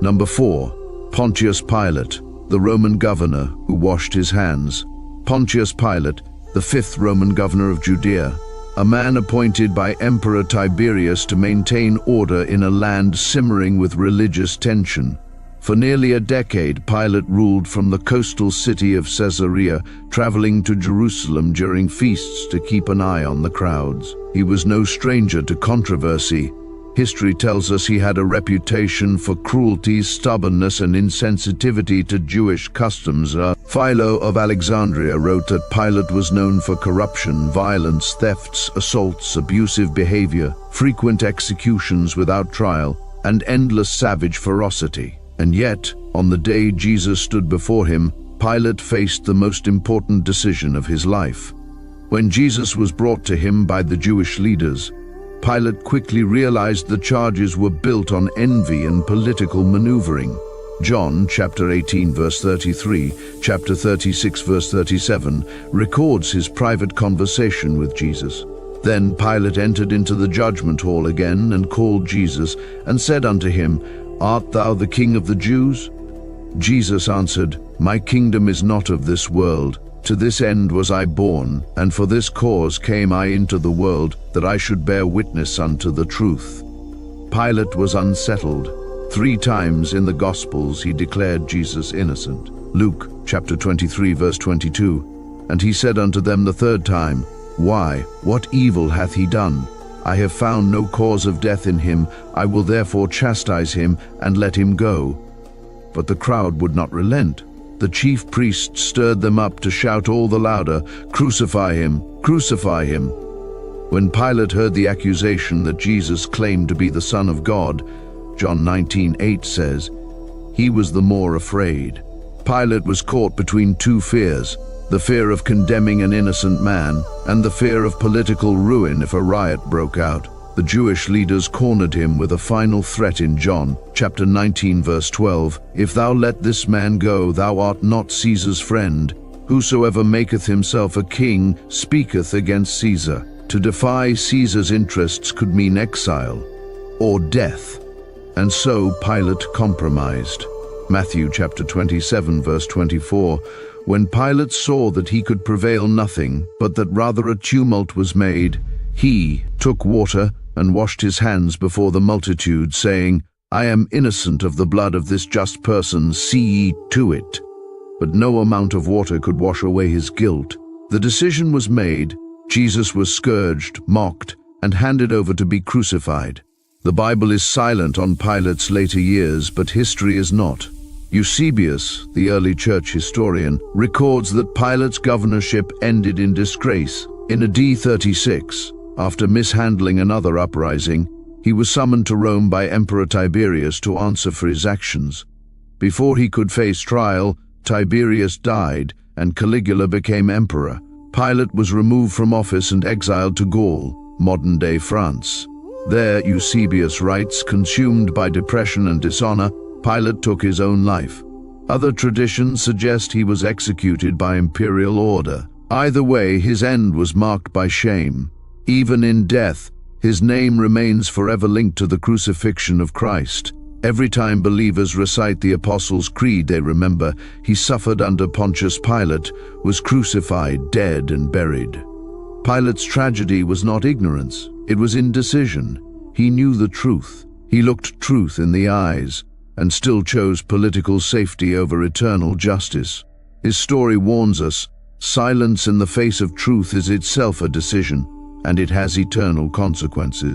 Number 4. Pontius Pilate, the Roman governor who washed his hands. Pontius Pilate, the fifth Roman governor of Judea, a man appointed by Emperor Tiberius to maintain order in a land simmering with religious tension. For nearly a decade, Pilate ruled from the coastal city of Caesarea, traveling to Jerusalem during feasts to keep an eye on the crowds. He was no stranger to controversy. History tells us he had a reputation for cruelty, stubbornness, and insensitivity to Jewish customs. Philo of Alexandria wrote that Pilate was known for corruption, violence, thefts, assaults, abusive behavior, frequent executions without trial, and endless savage ferocity. And yet, on the day Jesus stood before him, Pilate faced the most important decision of his life. When Jesus was brought to him by the Jewish leaders, Pilate quickly realized the charges were built on envy and political maneuvering. John chapter 18 verse 33, chapter 36 verse 37 records his private conversation with Jesus. Then Pilate entered into the judgment hall again and called Jesus and said unto him, "Art thou the King of the Jews?" Jesus answered, "My kingdom is not of this world. To this end was I born, and for this cause came I into the world, that I should bear witness unto the truth." Pilate was unsettled. 3 times in the Gospels he declared Jesus innocent. Luke chapter 23 verse 22, "And he said unto them the 3rd time, Why, what evil hath he done? I have found no cause of death in him. I will therefore chastise him and let him go." But the crowd would not relent. The chief priests stirred them up to shout all the louder, "Crucify him! Crucify him!" When Pilate heard the accusation that Jesus claimed to be the Son of God, John 19:8 says, he was the more afraid. Pilate was caught between 2 fears, the fear of condemning an innocent man and the fear of political ruin if a riot broke out. The Jewish leaders cornered him with a final threat in John chapter 19 verse 12, "If thou let this man go, thou art not Caesar's friend. Whosoever maketh himself a king speaketh against Caesar." To defy Caesar's interests could mean exile or death. And so Pilate compromised. Matthew chapter 27 verse 24, "When Pilate saw that he could prevail nothing, but that rather a tumult was made, he took water and washed his hands before the multitude, saying, I am innocent of the blood of this just person, see ye to it." But no amount of water could wash away his guilt. The decision was made. Jesus was scourged, mocked, and handed over to be crucified. The Bible is silent on Pilate's later years, but history is not. Eusebius, the early church historian, records that Pilate's governorship ended in disgrace. In AD 36, after mishandling another uprising, he was summoned to Rome by Emperor Tiberius to answer for his actions. Before he could face trial, Tiberius died, and Caligula became emperor. Pilate was removed from office and exiled to Gaul, modern-day France. There, Eusebius writes, consumed by depression and dishonor, Pilate took his own life. Other traditions suggest he was executed by imperial order. Either way, his end was marked by shame. Even in death, his name remains forever linked to the crucifixion of Christ. Every time believers recite the Apostles' Creed, they remember he suffered under Pontius Pilate, was crucified, dead, and buried. Pilate's tragedy was not ignorance, it was indecision. He knew the truth. He looked truth in the eyes, and still chose political safety over eternal justice. His story warns us, silence in the face of truth is itself a decision, and it has eternal consequences.